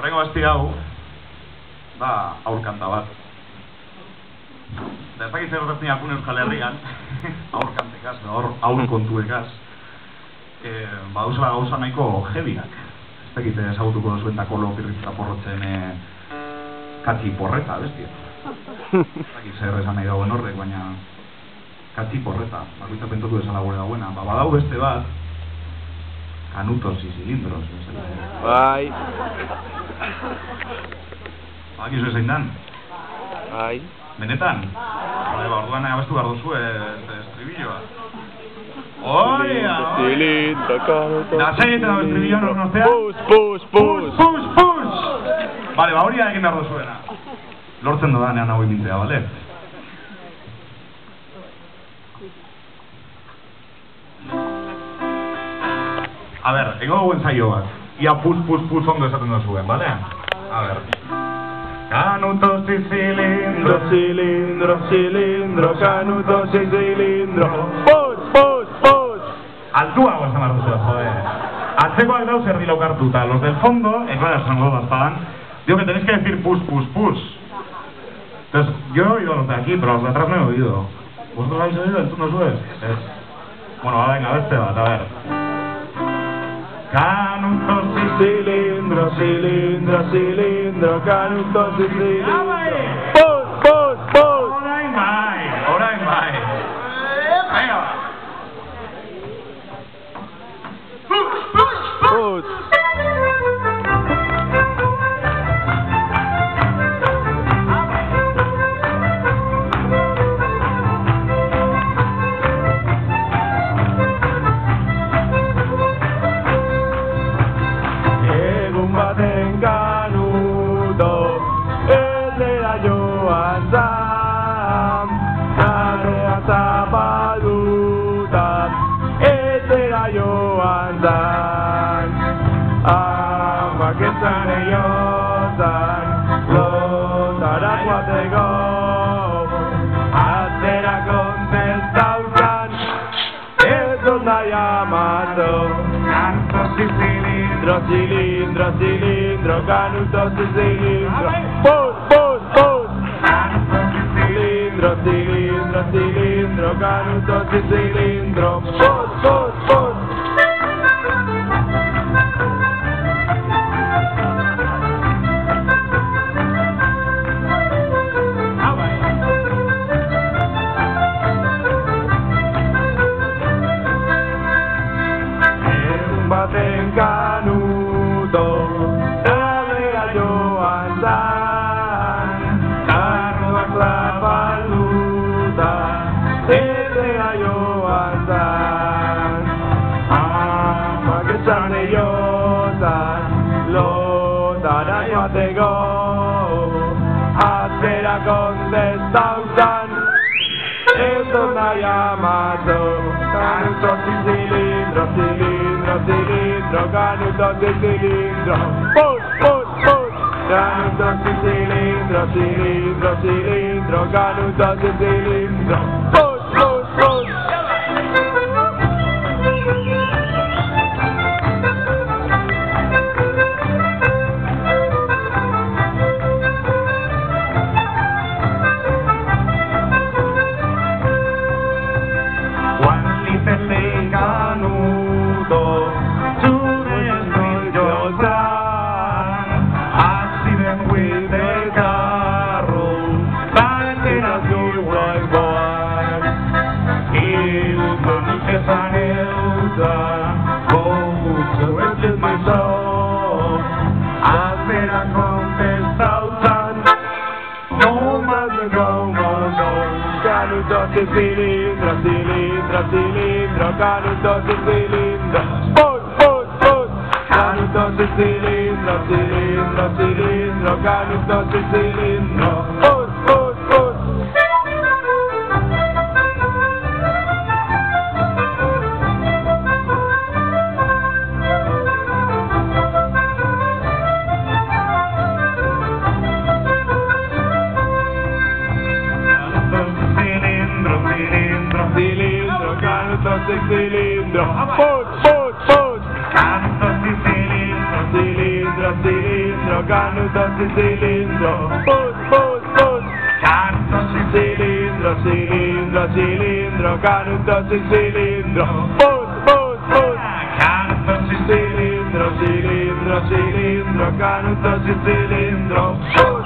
Horrengo besti hau, da aurkanta bat. Da ez dakit zer horretzen jakun Euskal Herrian, aurkantekaz, aur kontuekaz. Badauzela gauza nahiko jebiak. Ez dakit ezagutuko duzuentako lopirritza porrotzen katzi porreta, bestia. Ez dakit zer esan nahi dagoen horrek, baina katzi porreta, bakoitza pentotu desala gure dagoena. Badau beste bat, canutos y cilindros. Bai. Bakizu ezein dan? Bai. Benetan? Orduan abestu behar duzu estribilloa. Oia! Cilindro, canutos... Da, zain egiten estribilloa noren ostean? Push! Bale, hori egin behar duzuena. Lortzen dodanean hau imintzea, bale? A ber, ego duen zailo bat. Ia push ondo esaten duzuen, bale? A ber. Canutos y cilindros, canutos y cilindros. Push! Altuago esan behar duzu, joder. Atzekoak dauz erdi laukartuta. Los del fondo, claro, son los bastaban. Digo que tenéis que decir push. Entonces, yo he oído a los de aquí, pero los de atrás no he oído. ¿Vosotros habéis oído? ¿Tú no subes? Bueno, venga, este va, a ver. Canutos y cilindros, canutos y cilindros. Push! Orain bai. Venga. Push! Cilindro, canutos y cilindro. Push! Cilindro, canutos y cilindro. Push! Baten canuto, nabea joan zan, karroak zapalduta, etera joan zan. Amak esan eiotan, lotara joateko, atzera kontestautan, ez dut nahi amatu, canutos y cilindros, canutos y cilindros. Push! Canutos y cilindros, canutos y cilindros. Push! Cilindro, canutos y cilindros. Push! Canutos y cilindros, canutos y cilindros. Push! Canutos y cilindros. Push! Canutos y cilindros, canutos y cilindro, pus, pus, pus. Canutos y cilindro, cilindro, cilindro, canutos y cilindro, pus, pus, pus. Canutos y cilindro, cilindro, cilindro, canutos y cilindro, pus.